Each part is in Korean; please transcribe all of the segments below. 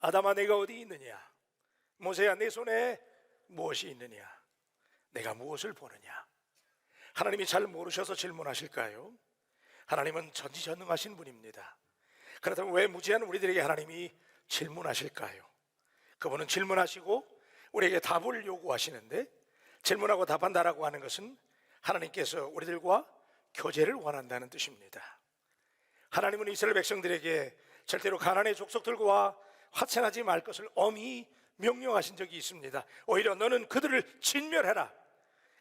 아담아 내가 어디 있느냐? 모세야 내 손에 무엇이 있느냐? 내가 무엇을 보느냐? 하나님이 잘 모르셔서 질문하실까요? 하나님은 전지전능하신 분입니다. 그렇다면 왜 무지한 우리들에게 하나님이 질문하실까요? 그분은 질문하시고 우리에게 답을 요구하시는데, 질문하고 답한다라고 하는 것은 하나님께서 우리들과 교제를 원한다는 뜻입니다. 하나님은 이스라엘 백성들에게 절대로 가나안의 족속들과 화친하지 말 것을 엄히 명령하신 적이 있습니다. 오히려 너는 그들을 진멸해라,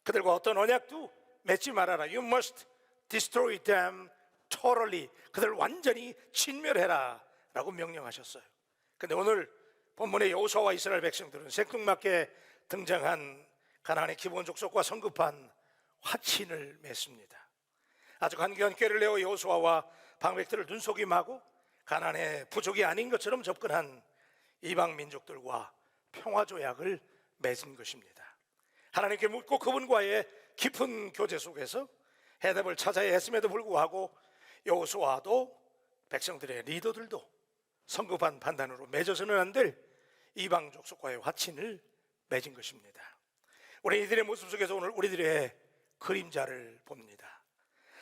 그들과 어떤 언약도 맺지 말아라. You must destroy them totally. 그들을 완전히 진멸해라 라고 명령하셨어요. 근데 오늘 본문의 여호수아와 이스라엘 백성들은 생뚱맞게 등장한 가나안의 기본 족속과 성급한 화친을 맺습니다. 아주 간교한 꾀를 내어 여호수아와 방백들을 눈속임하고 가나안의 부족이 아닌 것처럼 접근한 이방 민족들과 평화조약을 맺은 것입니다. 하나님께 묻고 그분과의 깊은 교제 속에서 해답을 찾아야 했음에도 불구하고 여호수아도 백성들의 리더들도 성급한 판단으로 맺어서는 안 될 이방 족속과의 화친을 맺은 것입니다. 우리 이들의 모습 속에서 오늘 우리들의 그림자를 봅니다.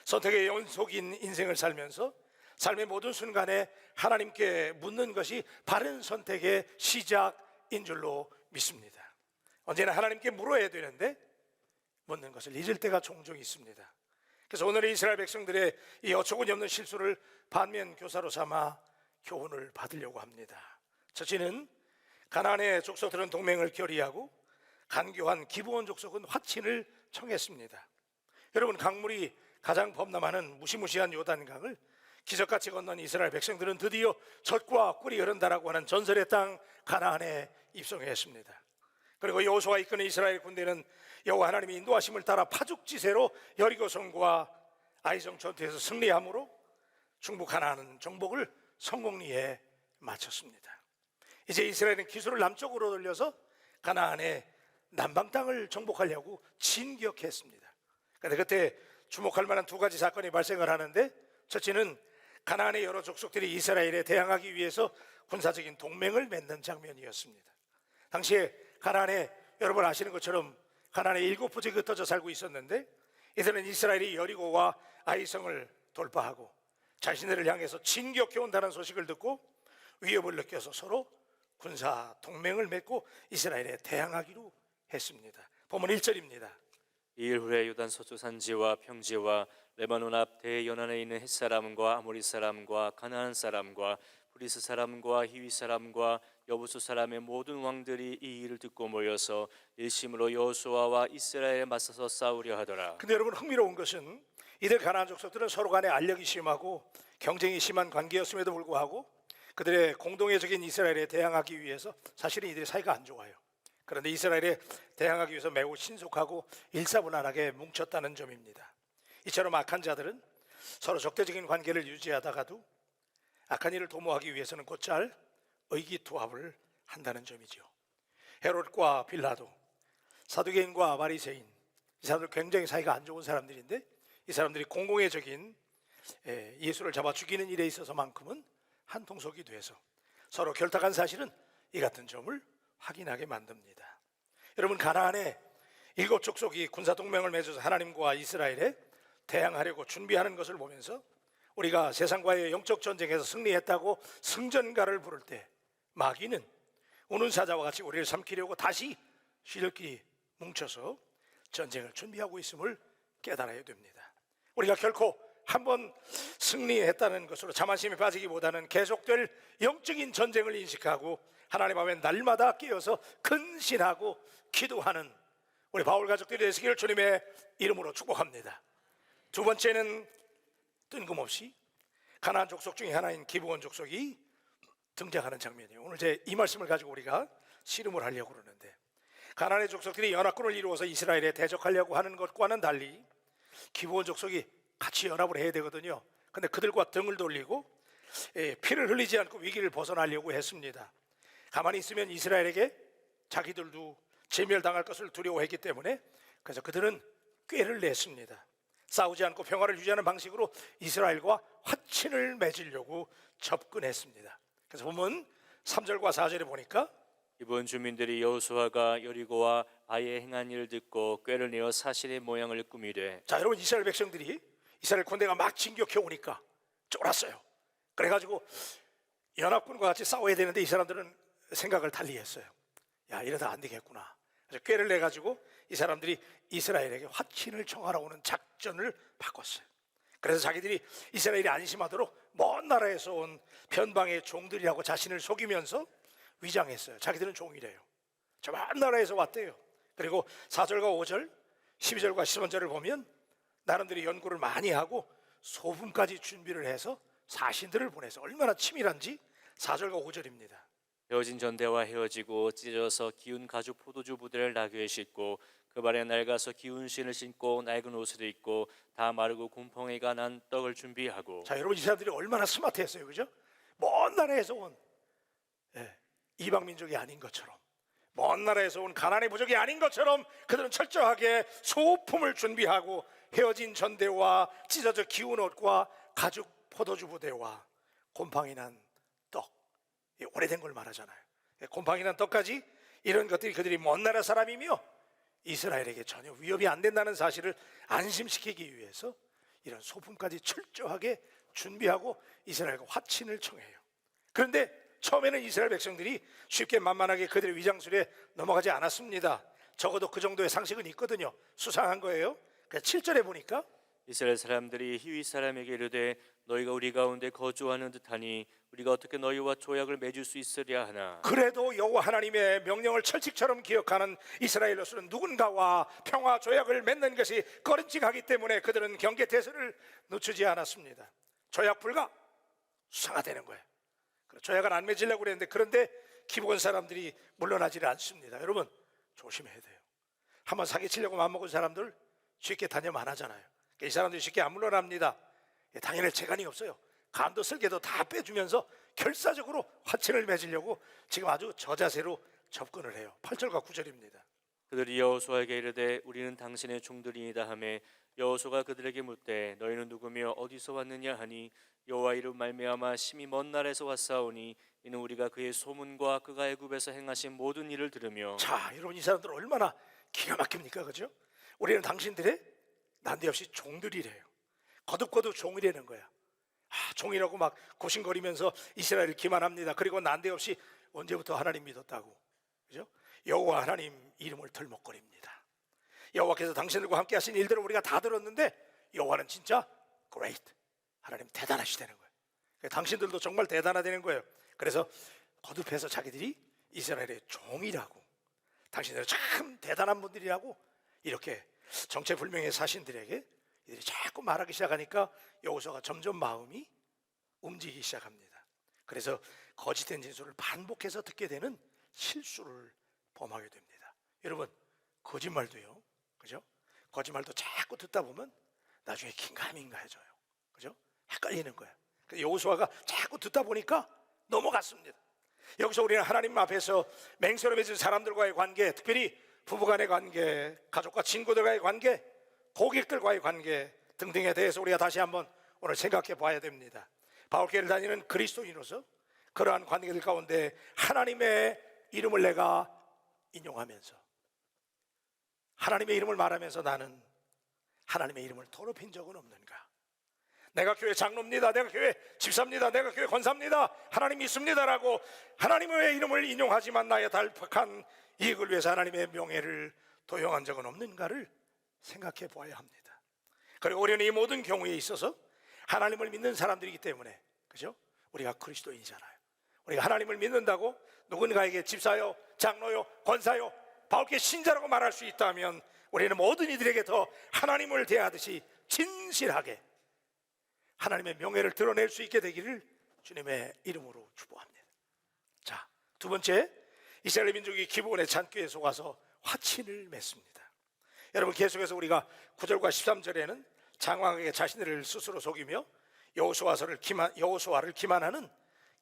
선택의 연속인 인생을 살면서 삶의 모든 순간에 하나님께 묻는 것이 바른 선택의 시작인 줄로 믿습니다. 언제나 하나님께 물어야 되는데 묻는 것을 잊을 때가 종종 있습니다. 그래서 오늘의 이스라엘 백성들의 이 어처구니 없는 실수를 반면 교사로 삼아 교훈을 받으려고 합니다. 첫째는 가나안의 족속들은 동맹을 결의하고 간교한 기브온 족속은 화친을 청했습니다. 여러분, 강물이 가장 범람하는 무시무시한 요단강을 기적같이 건넌 이스라엘 백성들은 드디어 젖과 꿀이 흐른다라고 하는 전설의 땅 가나안에 입성했습니다. 그리고 여호수아 이끄는 이스라엘 군대는 여호와 하나님의 인도하심을 따라 파죽지세로 여리고성과 아이성 전투에서 승리함으로 중부 가나안 정복을 성공리에 마쳤습니다. 이제 이스라엘은 기술을 남쪽으로 돌려서 가나안의 남방 땅을 정복하려고 진격했습니다. 그런데 그때 주목할 만한 두 가지 사건이 발생을 하는데, 첫째는 가나안의 여러 족속들이 이스라엘에 대항하기 위해서 군사적인 동맹을 맺는 장면이었습니다. 당시에 가나안에, 여러분 아시는 것처럼 가나안에 7부족이 흩어져 살고 있었는데, 이들은 이스라엘이 여리고와 아이성을 돌파하고 자신들을 향해서 진격해 온다는 소식을 듣고 위협을 느껴서 서로 군사 동맹을 맺고 이스라엘에 대항하기로 했습니다. 본문 1절입니다. 이일 후에 요단 서쪽 산지와 평지와 레바논 앞 대연안에 있는 헷 사람과 아모리 사람과 가나안 사람과 브리스 사람과 히위 사람과 여부수 사람의 모든 왕들이 이 일을 듣고 모여서 일심으로 여호수아와 이스라엘에 맞서서 싸우려 하더라. 근데 여러분, 흥미로운 것은 이들 가나안 족속들은 서로 간에 알력이 심하고 경쟁이 심한 관계였음에도 불구하고 그들의 공동의적인 이스라엘에 대항하기 위해서 사실은 이들의 사이가 안 좋아요. 그런데 이스라엘에 대항하기 위해서 매우 신속하고 일사분란하게 뭉쳤다는 점입니다. 이처럼 악한 자들은 서로 적대적인 관계를 유지하다가도 악한 일을 도모하기 위해서는 곧잘 의기투합을 한다는 점이죠. 헤롯과 빌라도, 사두개인과 바리새인, 이 사람들 굉장히 사이가 안 좋은 사람들인데 이 사람들이 공공의적인 예수를 잡아 죽이는 일에 있어서만큼은 한 통속이 돼서 서로 결탁한 사실은 이 같은 점을 확인하게 만듭니다. 여러분, 가나안에 7족속이 군사동맹을 맺어서 하나님과 이스라엘에 대항하려고 준비하는 것을 보면서 우리가 세상과의 영적 전쟁에서 승리했다고 승전가를 부를 때 마귀는 우는 사자와 같이 우리를 삼키려고 다시 시들끼리 뭉쳐서 전쟁을 준비하고 있음을 깨달아야 됩니다. 우리가 결코 한번 승리했다는 것으로 자만심에 빠지기보다는 계속될 영적인 전쟁을 인식하고 하나님 앞에 날마다 깨어서 근신하고 기도하는 우리 바울 가족들이 되시기를 주님의 이름으로 축복합니다. 두 번째는 뜬금없이 가나안 족속 중에 하나인 기브온 족속이 등장하는 장면이에요. 오늘 제 이 말씀을 가지고 우리가 씨름을 하려고 그러는데, 가나안의 족속들이 연합군을 이루어서 이스라엘에 대적하려고 하는 것과는 달리 기브온 족속이 같이 연합을 해야 되거든요. 근데 그들과 등을 돌리고 피를 흘리지 않고 위기를 벗어나려고 했습니다. 가만히 있으면 이스라엘에게 자기들도 제멸당할 것을 두려워했기 때문에 그래서 그들은 꾀를 냈습니다. 싸우지 않고 평화를 유지하는 방식으로 이스라엘과 화친을 맺으려고 접근했습니다. 그래서 보면 3절과 4절에 보니까 이번 주민들이 여호수아가 여리고와 아이에 행한 일을 듣고 꾀를 내어 사실의 모양을 꾸미되. 자, 여러분, 이스라엘 백성들이 이스라엘 군대가 막 진격해 오니까 쫄았어요. 그래가지고 연합군과 같이 싸워야 되는데 이 사람들은 생각을 달리했어요. 야, 이러다 안 되겠구나. 그래서 꾀를 내가지고 이 사람들이 이스라엘에게 화친을 청하러 오는 작전을 바꿨어요. 그래서 자기들이 이스라엘이 안심하도록 먼 나라에서 온 변방의 종들이라고 자신을 속이면서 위장했어요. 자기들은 종이래요. 저 먼 나라에서 왔대요. 그리고 4절과 5절, 12절과 13절을 보면 나름대로 연구를 많이 하고 소품까지 준비를 해서 사신들을 보내서 얼마나 치밀한지 4절과 5절입니다. 헤어진 전대와 헤어지고 찢어져서 기운 가죽 포도주 부대를 나귀에 싣고 그 발에 낡아서 기운 신을 신고 낡은 옷을 입고 다 마르고 곰팡이가 난 떡을 준비하고. 자, 여러분, 이 사람들이 얼마나 스마트했어요, 그죠? 먼 나라에서 온 이방 민족이 아닌 것처럼, 먼 나라에서 온 가나안의 부족이 아닌 것처럼 그들은 철저하게 소품을 준비하고 헤어진 전대와 찢어져 기운 옷과 가죽 포도주 부대와 곰팡이 난 떡, 오래된 걸 말하잖아요. 곰팡이 난 떡까지, 이런 것들이 그들이 먼 나라 사람이며 이스라엘에게 전혀 위협이 안 된다는 사실을 안심시키기 위해서 이런 소품까지 철저하게 준비하고 이스라엘과 화친을 청해요. 그런데 처음에는 이스라엘 백성들이 쉽게 만만하게 그들의 위장술에 넘어가지 않았습니다. 적어도 그 정도의 상식은 있거든요. 수상한 거예요. 그래서 7절에 보니까 이스라엘 사람들이 히위 사람에게 이르되 너희가 우리 가운데 거주하는 듯하니 우리가 어떻게 너희와 조약을 맺을 수 있으랴 하나. 그래도 여호와 하나님의 명령을 철칙처럼 기억하는 이스라엘로서는 누군가와 평화 조약을 맺는 것이 꺼림칙하기 때문에 그들은 경계태세를 늦추지 않았습니다. 조약 불가, 수사가 되는 거예요. 조약을 안 맺으려고 그랬는데, 그런데 기브온 사람들이 물러나지를 않습니다. 여러분, 조심해야 돼요. 한번 사기치려고 맘먹은 사람들 쉽게 단념 안 하잖아요. 이 사람들이 쉽게 안 물러납니다. 당연히 재간이 없어요. 간도 쓸개도 다 빼주면서 결사적으로 화친을 맺으려고 지금 아주 저자세로 접근을 해요. 8절과 9절입니다. 그들이 여호수아에게 이르되 우리는 당신의 종들이니이다 하매 여호수아가 그들에게 묻되 너희는 누구며 어디서 왔느냐 하니 여호와 이름 말미암아 심히 먼 나라에서 왔사오니 이는 우리가 그의 소문과 그가 애굽에서 행하신 모든 일을 들으며. 자, 여러분, 이 사람들 얼마나 기가 막힙니까, 그죠? 우리는 당신들의 난데없이 종들이래요. 거듭거듭 종이라는 거야. 종이라고 막 고심거리면서 이스라엘을 기만합니다. 그리고 난데없이 언제부터 하나님 믿었다고, 그죠? 여호와 하나님 이름을 덜먹거립니다. 여호와께서 당신들과 함께 하신 일들을 우리가 다 들었는데 여호와는 진짜 great, 하나님 대단하시다는 거예요. 당신들도 정말 대단하다는 거예요. 그래서 거듭해서 자기들이 이스라엘의 종이라고, 당신들은 참 대단한 분들이라고 이렇게 정체불명의 사신들에게 이들이 자꾸 말하기 시작하니까 여호수아가 점점 마음이 움직이기 시작합니다. 그래서 거짓된 진술을 반복해서 듣게 되는 실수를 범하게 됩니다. 여러분, 거짓말도요, 그죠? 거짓말도 자꾸 듣다 보면 나중에 긴가민가해져요, 그죠? 헷갈리는 거예요. 여호수아가 자꾸 듣다 보니까 넘어갔습니다. 여기서 우리는 하나님 앞에서 맹세로 맺은 사람들과의 관계, 특별히 부부간의 관계, 가족과 친구들과의 관계, 고객들과의 관계 등등에 대해서 우리가 다시 한번 오늘 생각해 봐야 됩니다. 바울교회를 다니는 그리스도인으로서 그러한 관계들 가운데 하나님의 이름을 내가 인용하면서, 하나님의 이름을 말하면서 나는 하나님의 이름을 더럽힌 적은 없는가? 내가 교회 장로입니다, 내가 교회 집사입니다, 내가 교회 권사입니다, 하나님 있습니다라고 하나님의 이름을 인용하지만 나의 달팍한 이익을 위해서 하나님의 명예를 도용한 적은 없는가를 생각해 보아야 합니다. 그리고 우리는 이 모든 경우에 있어서 하나님을 믿는 사람들이기 때문에, 그죠? 우리가 그리스도인이잖아요. 우리가 하나님을 믿는다고 누군가에게 집사요, 장로요, 권사요, 바울교회 신자라고 말할 수 있다면 우리는 모든 이들에게 더 하나님을 대하듯이 진실하게 하나님의 명예를 드러낼 수 있게 되기를 주님의 이름으로 축복합니다. 자, 두 번째, 이스라엘 민족이 기브온의 잔꾀에 속아서 화친을 맺습니다. 여러분, 계속해서 우리가 9절과 13절에는 장황하게 자신들을 스스로 속이며 여호수아를 기만하는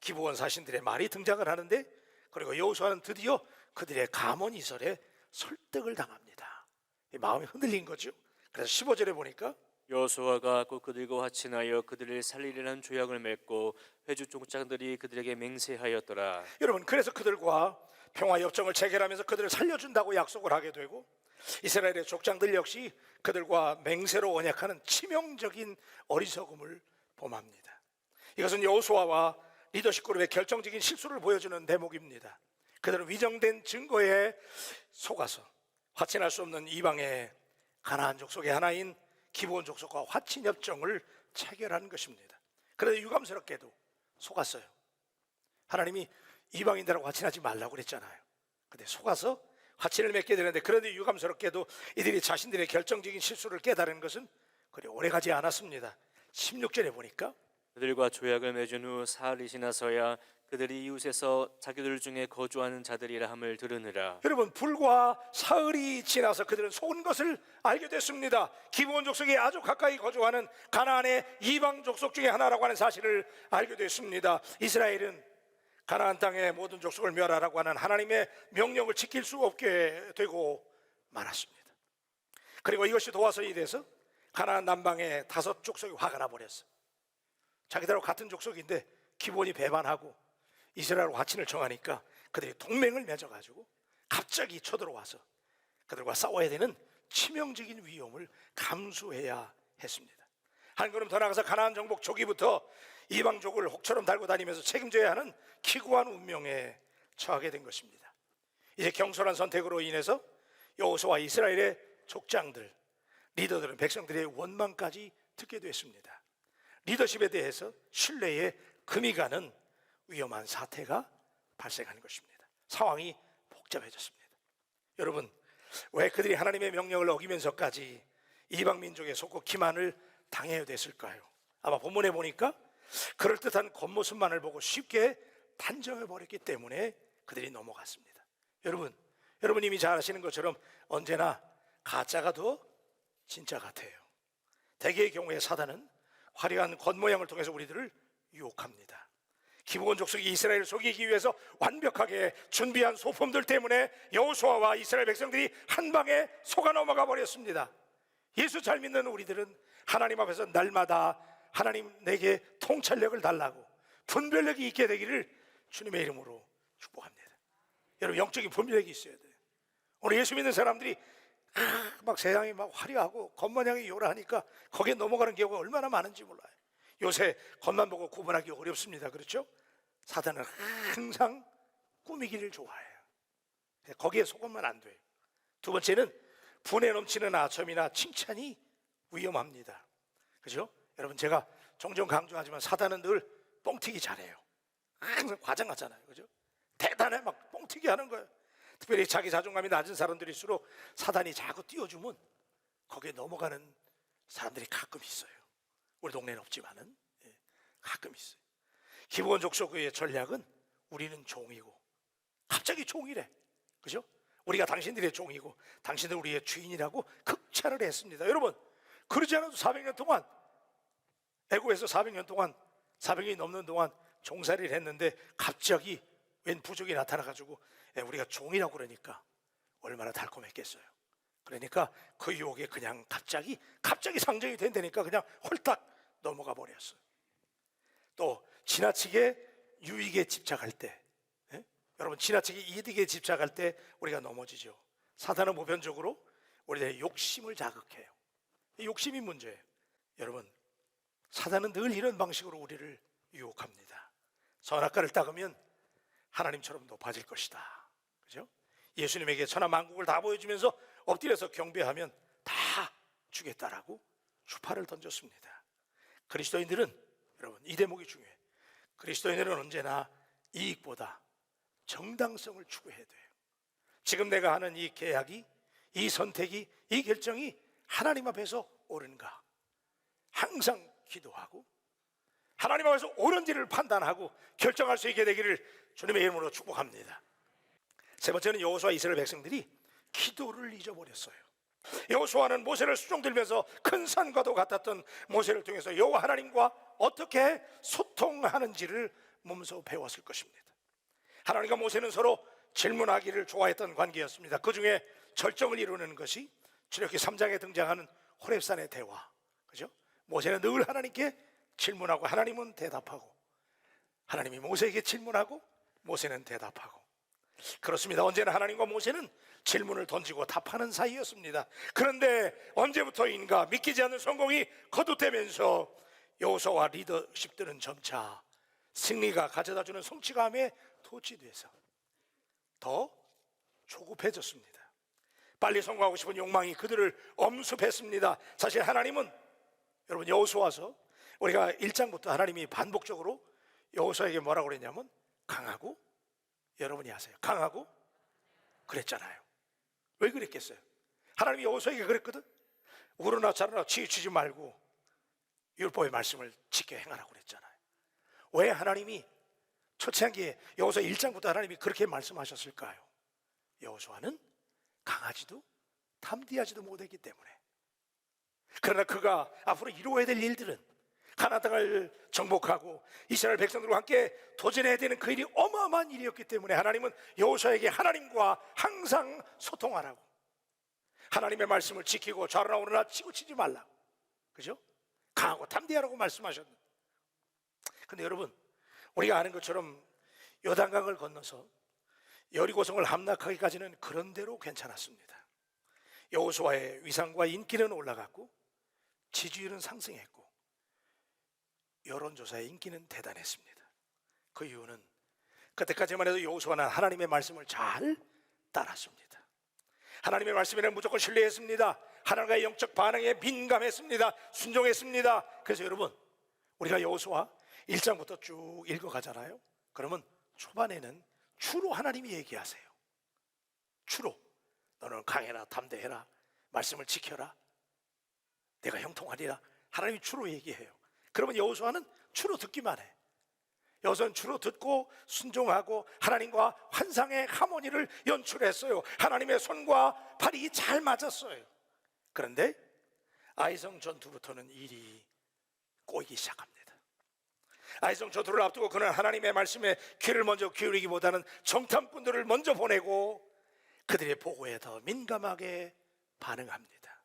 기브온 사신들의 말이 등장을 하는데, 그리고 여호수아는 드디어 그들의 가문이설에 설득을 당합니다. 마음이 흔들린 거죠. 그래서 15절에 보니까 여호수아가 곧 그들과 화친하여 그들을 살리려는 조약을 맺고 회주 족장들이 그들에게 맹세하였더라. 여러분, 그래서 그들과 평화 협정을 체결하면서 그들을 살려준다고 약속을 하게 되고, 이스라엘의 족장들 역시 그들과 맹세로 언약하는 치명적인 어리석음을 범합니다. 이것은 여호수아와 리더십 그룹의 결정적인 실수를 보여주는 대목입니다. 그들은 위정된 증거에 속아서 화친할 수 없는 이방의 가나안 족속의 하나인 기브온 족속과 화친 협정을 체결한 것입니다. 그런데 유감스럽게도 속았어요. 하나님이 이방인들하고 화친하지 말라고 그랬잖아요. 근데 속아서 화친을 맺게 되는데, 그런데 유감스럽게도 이들이 자신들의 결정적인 실수를 깨달은 것은 그리 오래가지 않았습니다. 16절에 보니까 그들과 조약을 맺은 후 사흘이 지나서야 그들이 이웃에서 자기들 중에 거주하는 자들이라 함을 들으느라. 여러분, 불과 사흘이 지나서 그들은 속은 것을 알게 됐습니다. 기브온 족속이 아주 가까이 거주하는 가나안의 이방 족속 중에 하나라고 하는 사실을 알게 됐습니다. 이스라엘은 가나안 땅의 모든 족속을 멸하라고 하는 하나님의 명령을 지킬 수 없게 되고 말았습니다. 그리고 이것이 도화선이 돼서 가나안 남방의 5 족속이 화가 나버렸어요. 자기들하고 같은 족속인데 기브온이 배반하고 이스라엘과 화친을 정하니까 그들이 동맹을 맺어가지고 갑자기 쳐들어와서 그들과 싸워야 되는 치명적인 위험을 감수해야 했습니다. 한 걸음 더 나가서 가나안 정복 초기부터 이방족을 혹처럼 달고 다니면서 책임져야 하는 기구한 운명에 처하게 된 것입니다. 이제 경솔한 선택으로 인해서 여호수아와 이스라엘의 족장들, 리더들은 백성들의 원망까지 듣게 됐습니다. 리더십에 대해서 신뢰에 금이 가는 위험한 사태가 발생한 것입니다. 상황이 복잡해졌습니다. 여러분, 왜 그들이 하나님의 명령을 어기면서까지 이방 민족에 속고 기만을 당해야 됐을까요? 아마 본문에 보니까 그럴듯한 겉모습만을 보고 쉽게 단정해버렸기 때문에 그들이 넘어갔습니다. 여러분 이미 잘 아시는 것처럼 언제나 가짜가 더 진짜 같아요. 대개의 경우에 사단은 화려한 겉모양을 통해서 우리들을 유혹합니다. 기브온 족속이 이스라엘을 속이기 위해서 완벽하게 준비한 소품들 때문에 여호수아와 이스라엘 백성들이 한 방에 속아 넘어가 버렸습니다. 예수 잘 믿는 우리들은 하나님 앞에서 날마다 하나님 내게 통찰력을 달라고, 분별력이 있게 되기를 주님의 이름으로 축복합니다. 여러분, 영적인 분별력이 있어야 돼요. 오늘 예수 믿는 사람들이 막 세상이 막 화려하고 겉모양이 요란하니까 거기에 넘어가는 경우가 얼마나 많은지 몰라요. 요새 겉만 보고 구분하기 어렵습니다. 그렇죠? 사단은 항상 꾸미기를 좋아해요. 거기에 속으면 안 돼요. 두 번째는 분에 넘치는 아첨이나 칭찬이 위험합니다. 그죠? 여러분, 제가 종종 강조하지만 사단은 늘 뻥튀기 잘해요. 항상 과장 같잖아요. 그죠? 대단해, 막 뻥튀기 하는 거예요. 특별히 자기 자존감이 낮은 사람들일수록 사단이 자꾸 띄워주면 거기에 넘어가는 사람들이 가끔 있어요. 우리 동네는 없지만은 가끔 있어요. 기브온 족속의 전략은 우리는 종이고, 갑자기 종이래. 그죠? 우리가 당신들의 종이고 당신들 우리의 주인이라고 극찬을 했습니다. 여러분, 그러지 않아도 400년 동안, 애국에서 400년 동안, 400년이 넘는 동안 종살이를 했는데 갑자기 웬 부족이 나타나가지고 우리가 종이라고 그러니까 얼마나 달콤했겠어요. 그러니까 그 유혹에 그냥 갑자기 상정이 된다니까 그냥 홀딱 넘어가 버렸어요. 또 지나치게 유익에 집착할 때, 여러분, 지나치게 이득에 집착할 때 우리가 넘어지죠. 사단은 보편적으로 우리들의 욕심을 자극해요. 욕심이 문제예요. 여러분, 사단은 늘 이런 방식으로 우리를 유혹합니다. 선악과를 따르면 하나님처럼 높아질 것이다. 그죠? 예수님에게 천하 만국을 다 보여주면서 엎드려서 경배하면 다 주겠다라고 주파를 던졌습니다. 그리스도인들은, 여러분, 이 대목이 중요해요. 그리스도인들은 언제나 이익보다 정당성을 추구해야 돼요. 지금 내가 하는 이 계약이, 이 선택이, 이 결정이 하나님 앞에서 옳은가 항상 기도하고 하나님 앞에서 옳은지를 판단하고 결정할 수 있게 되기를 주님의 이름으로 축복합니다. 세 번째는 여호수아 이스라엘 백성들이 기도를 잊어버렸어요. 여호수아는 모세를 수종들면서 큰 산과도 같았던 모세를 통해서 여호와 하나님과 어떻게 소통하는지를 몸소 배웠을 것입니다. 하나님과 모세는 서로 질문하기를 좋아했던 관계였습니다. 그 중에 절정을 이루는 것이 출애굽기 3장에 등장하는 호렙산의 대화. 그죠? 모세는 늘 하나님께 질문하고 하나님은 대답하고, 하나님이 모세에게 질문하고 모세는 대답하고. 그렇습니다. 언제나 하나님과 모세는 질문을 던지고 답하는 사이였습니다. 그런데 언제부터인가 믿기지 않는 성공이 거듭되면서 여호수아와 리더십들은 점차 승리가 가져다주는 성취감에 도취돼서 더 조급해졌습니다. 빨리 성공하고 싶은 욕망이 그들을 엄습했습니다. 사실 하나님은, 여러분, 여호수아서 우리가 1장부터 하나님이 반복적으로 여호수아에게 뭐라고 그랬냐면 강하고, 여러분이 아세요, 강하고 그랬잖아요. 왜 그랬겠어요? 하나님이 여호수아에게 그랬거든. 우러나 자라나 치우치지 말고 율법의 말씀을 지켜 행하라고 그랬잖아요. 왜 하나님이 초창기에 여호수아 1장부터 하나님이 그렇게 말씀하셨을까요? 여호수아는 강하지도 담대하지도 못했기 때문에. 그러나 그가 앞으로 이루어야 될 일들은, 가나안 땅을 정복하고 이스라엘 백성들과 함께 도전해야 되는 그 일이 어마어마한 일이었기 때문에 하나님은 여호수아에게 하나님과 항상 소통하라고, 하나님의 말씀을 지키고 좌로나 우로나 치우치지 말라고, 그죠? 강하고 담대하라고 말씀하셨는데, 근데 여러분, 우리가 아는 것처럼 요단강을 건너서 여리고성을 함락하기까지는 그런대로 괜찮았습니다. 여호수아의 위상과 인기는 올라갔고 지지율은 상승했고 여론조사의 인기는 대단했습니다. 그 이유는 그때까지만 해도 여호수아는 하나님의 말씀을 잘 따랐습니다. 하나님의 말씀에는 무조건 신뢰했습니다. 하나님과의 영적 반응에 민감했습니다. 순종했습니다. 그래서 여러분, 우리가 여호수아 1장부터 쭉 읽어가잖아요. 그러면 초반에는 주로 하나님이 얘기하세요. 주로 너는 강해라, 담대해라, 말씀을 지켜라, 내가 형통하리라. 하나님이 주로 얘기해요. 그러면 여호수아는 주로 듣기만 해. 여호수아는 주로 듣고 순종하고 하나님과 환상의 하모니를 연출했어요. 하나님의 손과 발이 잘 맞았어요. 그런데 아이성 전투부터는 일이 꼬이기 시작합니다. 아이성 전투를 앞두고 그는 하나님의 말씀에 귀를 먼저 기울이기보다는 정탐꾼들을 먼저 보내고 그들의 보고에 더 민감하게 반응합니다.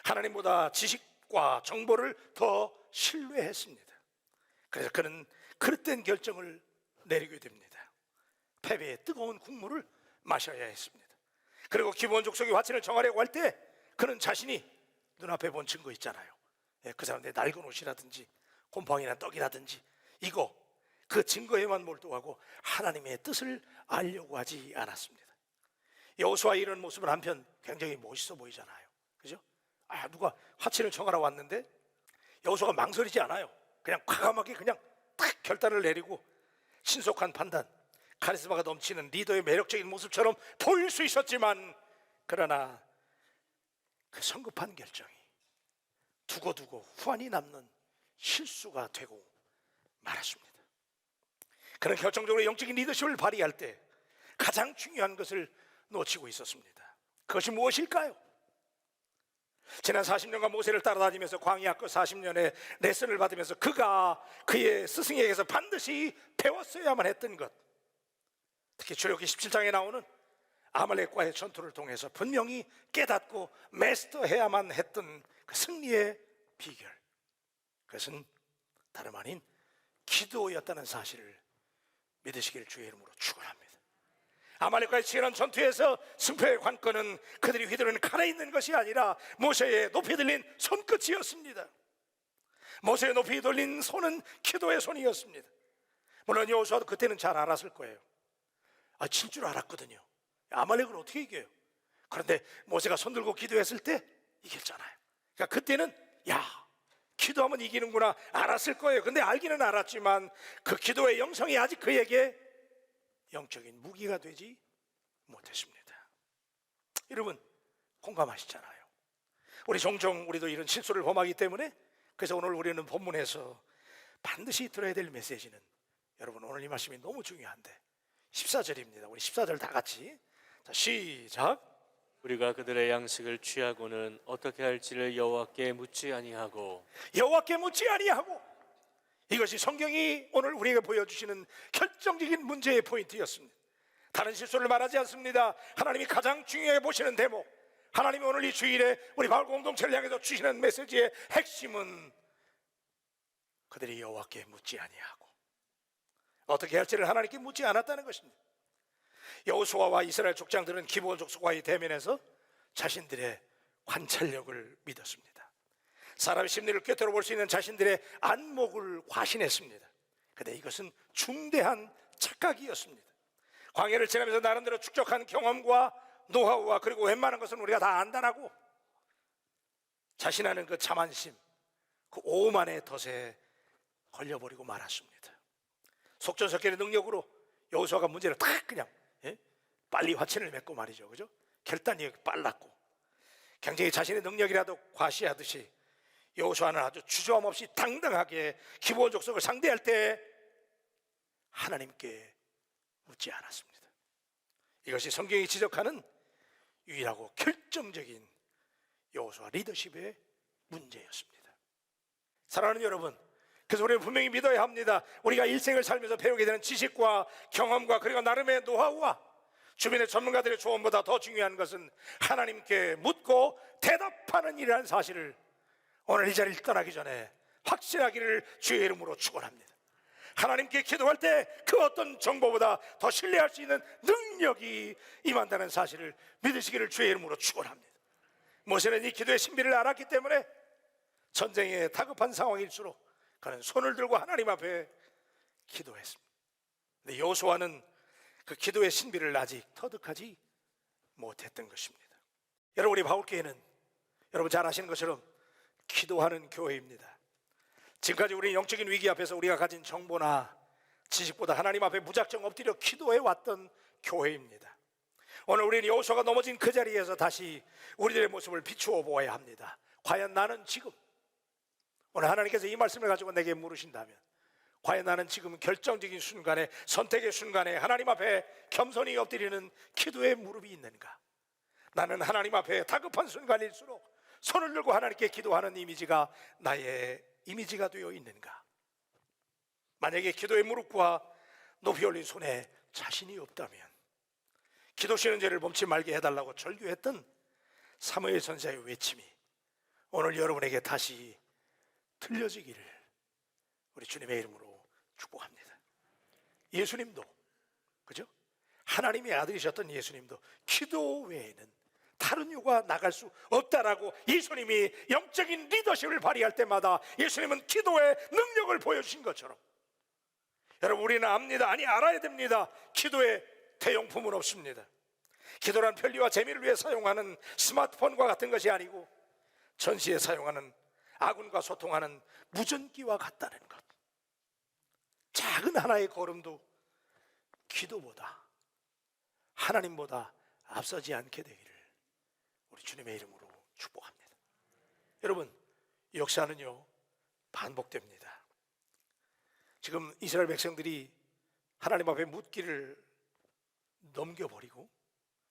하나님보다 지식과 정보를 더 신뢰했습니다. 그래서 그는 그릇된 결정을 내리게 됩니다. 패배의 뜨거운 국물을 마셔야 했습니다. 그리고 기브온 족속이 화친을 정하려고 할 때 그는 자신이 눈앞에 본 증거 있잖아요. 그 사람들의 낡은 옷이라든지 곰팡이나 떡이라든지 이거, 그 증거에만 몰두하고 하나님의 뜻을 알려고 하지 않았습니다. 여호수아의 이런 모습은 한편 굉장히 멋있어 보이잖아요. 그죠? 누가 화친을 정하러 왔는데 여호수아가 망설이지 않아요. 그냥 과감하게 그냥 딱 결단을 내리고 신속한 판단, 카리스마가 넘치는 리더의 매력적인 모습처럼 보일 수 있었지만, 그러나 그 성급한 결정이 두고두고 후환이 남는 실수가 되고 말았습니다. 그는 결정적으로 영적인 리더십을 발휘할 때 가장 중요한 것을 놓치고 있었습니다. 그것이 무엇일까요? 지난 40년간 모세를 따라다니면서 광야 그 40년의 레슨을 받으면서 그가 그의 스승에게서 반드시 배웠어야만 했던 것, 특히 출애굽기 17장에 나오는 아말렉과의 전투를 통해서 분명히 깨닫고 마스터해야만 했던 그 승리의 비결, 그것은 다름 아닌 기도였다는 사실을 믿으시길 주의 이름으로 축원합니다. 아말렉과의 치열한 전투에서 승패의 관건은 그들이 휘두르는 칼에 있는 것이 아니라 모세의 높이 들린 손끝이었습니다. 모세의 높이 들린 손은 기도의 손이었습니다. 물론 여호수아도 그때는 잘 알았을 거예요. 질 줄 알았거든요. 아말렉을 어떻게 이겨요? 그런데 모세가 손 들고 기도했을 때 이겼잖아요. 그러니까 그때는 기도하면 이기는구나 알았을 거예요. 근데 알기는 알았지만 그 기도의 영성이 아직 그에게 영적인 무기가 되지 못했습니다. 여러분 공감하시잖아요. 우리 종종 우리도 이런 실수를 범하기 때문에, 그래서 오늘 우리는 본문에서 반드시 들어야 될 메시지는, 여러분 오늘 이 말씀이 너무 중요한데 14절입니다. 우리 14절 다 같이 시작. 우리가 그들의 양식을 취하고는 어떻게 할지를 여호와께 묻지 아니하고. 이것이 성경이 오늘 우리에게 보여주시는 결정적인 문제의 포인트였습니다. 다른 실수를 말하지 않습니다. 하나님이 가장 중요해 보시는 대목, 하나님이 오늘 이 주일에 우리 바울 공동체를 향해서 주시는 메시지의 핵심은 그들이 여호와께 묻지 아니하고 어떻게 할지를 하나님께 묻지 않았다는 것입니다. 여호수아와 이스라엘 족장들은 기브온 족속과의 대면에서 자신들의 관찰력을 믿었습니다. 사람의 심리를 꿰뚫어 볼 수 있는 자신들의 안목을 과신했습니다. 그런데 이것은 중대한 착각이었습니다. 광야를 지나면서 나름대로 축적한 경험과 노하우와 그리고 웬만한 것은 우리가 다 안다라고 자신하는 그 자만심, 그 오만의 덫에 걸려버리고 말았습니다. 속전속결의 능력으로 여호수아가 문제를 딱 그냥 빨리 화친을 맺고 말이죠, 그죠? 결단이 빨랐고 굉장히 자신의 능력이라도 과시하듯이 여호수아는 아주 주저함 없이 당당하게 기브온 족속을 상대할 때 하나님께 묻지 않았습니다. 이것이 성경이 지적하는 유일하고 결정적인 여호수아 리더십의 문제였습니다. 사랑하는 여러분, 그래서 우리는 분명히 믿어야 합니다. 우리가 일생을 살면서 배우게 되는 지식과 경험과 그리고 나름의 노하우와 주변의 전문가들의 조언보다 더 중요한 것은 하나님께 묻고 대답하는 일이라는 사실을 오늘 이 자리를 떠나기 전에 확신하기를 주의 이름으로 축원합니다. 하나님께 기도할 때 그 어떤 정보보다 더 신뢰할 수 있는 능력이 임한다는 사실을 믿으시기를 주의 이름으로 축원합니다. 모세는 이 기도의 신비를 알았기 때문에 전쟁에 다급한 상황일수록 그는 손을 들고 하나님 앞에 기도했습니다. 근데 여호수아는 그 기도의 신비를 아직 터득하지 못했던 것입니다. 여러분, 우리 바울교회는 여러분 잘 아시는 것처럼 기도하는 교회입니다. 지금까지 우리 영적인 위기 앞에서 우리가 가진 정보나 지식보다 하나님 앞에 무작정 엎드려 기도해 왔던 교회입니다. 오늘 우리는 여호수아가 넘어진 그 자리에서 다시 우리들의 모습을 비추어 보아야 합니다. 과연 나는 지금, 오늘 하나님께서 이 말씀을 가지고 내게 물으신다면 과연 나는 지금 결정적인 순간에, 선택의 순간에 하나님 앞에 겸손히 엎드리는 기도의 무릎이 있는가? 나는 하나님 앞에 다급한 순간일수록 손을 들고 하나님께 기도하는 이미지가 나의 이미지가 되어 있는가? 만약에 기도의 무릎과 높이 올린 손에 자신이 없다면 기도 쉬는 죄를 범치 말게 해달라고 절규했던 사무엘 선지자의 외침이 오늘 여러분에게 다시 들려지기를 우리 주님의 이름으로 축복합니다. 예수님도, 그죠? 하나님의 아들이셨던 예수님도 기도 외에는 다른 이유가 나갈 수 없다라고 예수님이 영적인 리더십을 발휘할 때마다 예수님은 기도의 능력을 보여주신 것처럼 여러분, 우리는 압니다. 아니, 알아야 됩니다. 기도의 대용품은 없습니다. 기도란 편리와 재미를 위해 사용하는 스마트폰과 같은 것이 아니고 전시에 사용하는 아군과 소통하는 무전기와 같다는 것. 작은 하나의 걸음도 기도보다, 하나님보다 앞서지 않게 되기를 우리 주님의 이름으로 축복합니다. 여러분, 역사는요 반복됩니다. 지금 이스라엘 백성들이 하나님 앞에 묻기를 넘겨버리고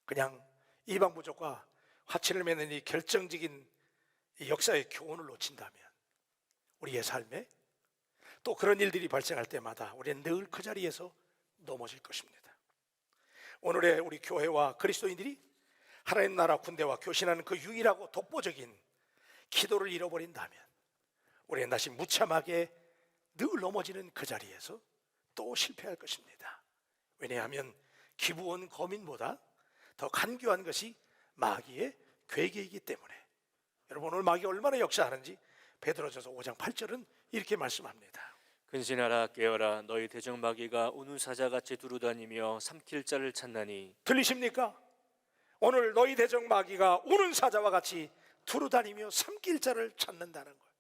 그냥 이방부족과 화친을 맺는 이 결정적인 이 역사의 교훈을 놓친다면 우리의 삶에 또 그런 일들이 발생할 때마다 우리는 늘 그 자리에서 넘어질 것입니다. 오늘의 우리 교회와 그리스도인들이 하나님 나라 군대와 교신하는 그 유일하고 독보적인 기도를 잃어버린다면 우리는 다시 무참하게 늘 넘어지는 그 자리에서 또 실패할 것입니다. 왜냐하면 기브온 거민보다 더 간교한 것이 마귀의 괴계이기 때문에. 여러분, 오늘 마귀가 얼마나 역사하는지 베드로전서 5장 8절은 이렇게 말씀합니다. 근신하라 깨어라 너희 대적 마귀가 우는 사자같이 두루다니며 삼킬 자를 찾나니. 들리십니까? 오늘 너희 대적 마귀가 우는 사자와 같이 두루다니며 삼킬 자를 찾는다는 거예요.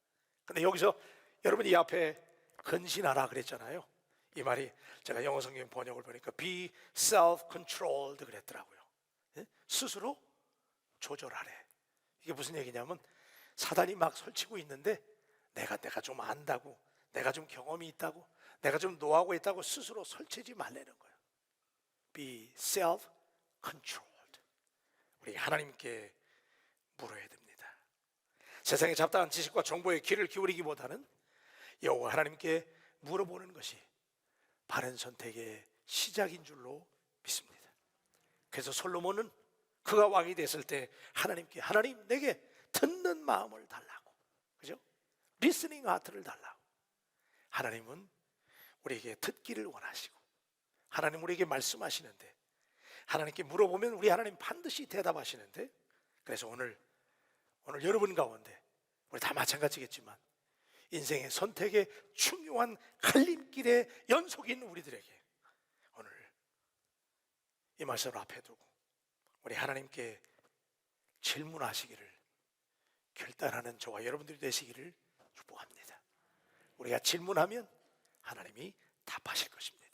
근데 여기서 여러분 이 앞에 근신하라 그랬잖아요. 이 말이 제가 영어 성경 번역을 보니까 be self-controlled 그랬더라고요. 스스로 조절하래. 이게 무슨 얘기냐면 사단이 막 설치고 있는데 내가 좀 안다고, 내가 좀 경험이 있다고, 내가 좀 노하고 있다고 스스로 설치지 말라는 거예요. be self-controlled. 우리 하나님께 물어야 됩니다. 세상의 잡다한 지식과 정보에 귀를 기울이기보다는 여호와 하나님께 물어보는 것이 바른 선택의 시작인 줄로 믿습니다. 그래서 솔로몬은 그가 왕이 됐을 때 하나님께 하나님 내게 듣는 마음을 달라고, 그죠? 리스닝 하트를 달라고. 하나님은 우리에게 듣기를 원하시고 하나님 우리에게 말씀하시는데 하나님께 물어보면 우리 하나님 반드시 대답하시는데, 그래서 오늘 여러분 가운데 우리 다 마찬가지겠지만 인생의 선택의 중요한 갈림길의 연속인 우리들에게 오늘 이 말씀을 앞에 두고 우리 하나님께 질문하시기를 결단하는 저와 여러분들이 되시기를 축복합니다. 우리가 질문하면 하나님이 답하실 것입니다.